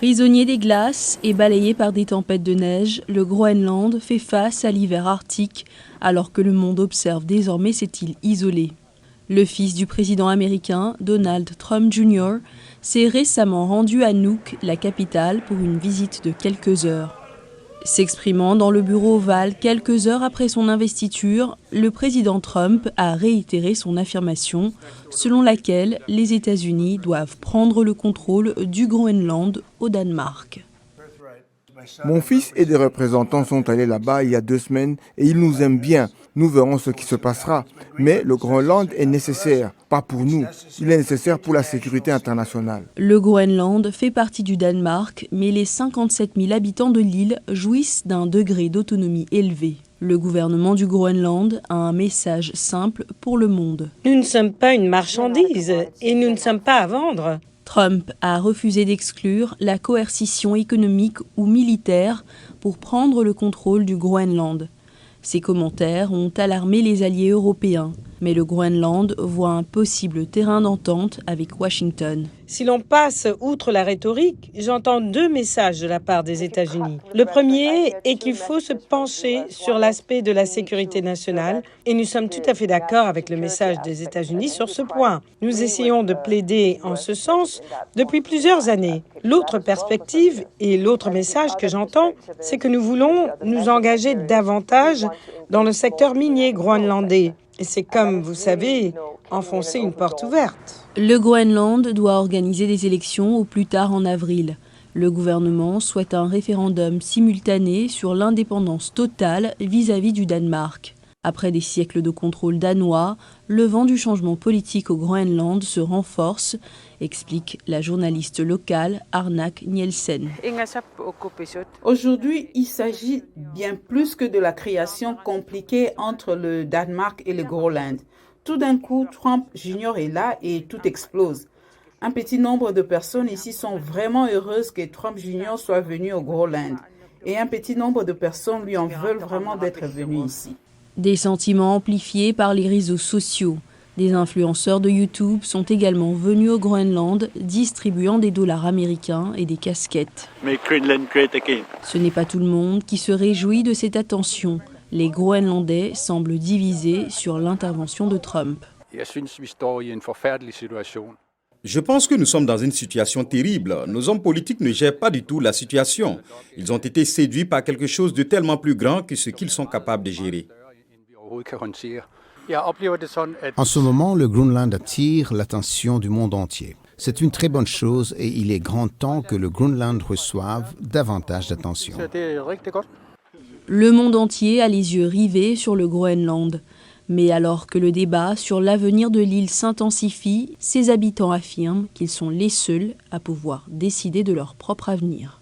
Prisonnier des glaces et balayé par des tempêtes de neige, le Groenland fait face à l'hiver arctique alors que le monde observe désormais cette île isolée. Le fils du président américain, Donald Trump Jr., s'est récemment rendu à Nuuk, la capitale, pour une visite de quelques heures. S'exprimant dans le bureau ovale quelques heures après son investiture, le président Trump a réitéré son affirmation selon laquelle les États-Unis doivent prendre le contrôle du Groenland au Danemark. Mon fils et des représentants sont allés là-bas il y a 2 semaines et ils nous aiment bien. Nous verrons ce qui se passera. Mais le Groenland est nécessaire, pas pour nous. Il est nécessaire pour la sécurité internationale. Le Groenland fait partie du Danemark, mais les 57 000 habitants de l'île jouissent d'un degré d'autonomie élevé. Le gouvernement du Groenland a un message simple pour le monde. Nous ne sommes pas une marchandise et nous ne sommes pas à vendre. Trump a refusé d'exclure la coercition économique ou militaire pour prendre le contrôle du Groenland. Ces commentaires ont alarmé les alliés européens, mais le Groenland voit un possible terrain d'entente avec Washington. Si l'on passe outre la rhétorique, j'entends 2 messages de la part des États-Unis. Le premier est qu'il faut se pencher sur l'aspect de la sécurité nationale et nous sommes tout à fait d'accord avec le message des États-Unis sur ce point. Nous essayons de plaider en ce sens depuis plusieurs années. L'autre perspective et l'autre message que j'entends, c'est que nous voulons nous engager davantage dans le secteur minier groenlandais. Et c'est comme, vous savez, enfoncer une porte ouverte. Le Groenland doit organiser des élections au plus tard en avril. Le gouvernement souhaite un référendum simultané sur l'indépendance totale vis-à-vis du Danemark. Après des siècles de contrôle danois, le vent du changement politique au Groenland se renforce, explique la journaliste locale Arnak Nielsen. Aujourd'hui, il s'agit bien plus que de la création compliquée entre le Danemark et le Groenland. Tout d'un coup, Trump Jr. est là et tout explose. Un petit nombre de personnes ici sont vraiment heureuses que Trump Jr. soit venu au Groenland. Et un petit nombre de personnes lui en veulent vraiment d'être venu ici. Des sentiments amplifiés par les réseaux sociaux. Des influenceurs de YouTube sont également venus au Groenland, distribuant des dollars américains et des casquettes. Ce n'est pas tout le monde qui se réjouit de cette attention. Les Groenlandais semblent divisés sur l'intervention de Trump. Je pense que nous sommes dans une situation terrible. Nos hommes politiques ne gèrent pas du tout la situation. Ils ont été séduits par quelque chose de tellement plus grand que ce qu'ils sont capables de gérer. En ce moment, le Groenland attire l'attention du monde entier. C'est une très bonne chose et il est grand temps que le Groenland reçoive davantage d'attention. Le monde entier a les yeux rivés sur le Groenland. Mais alors que le débat sur l'avenir de l'île s'intensifie, ses habitants affirment qu'ils sont les seuls à pouvoir décider de leur propre avenir.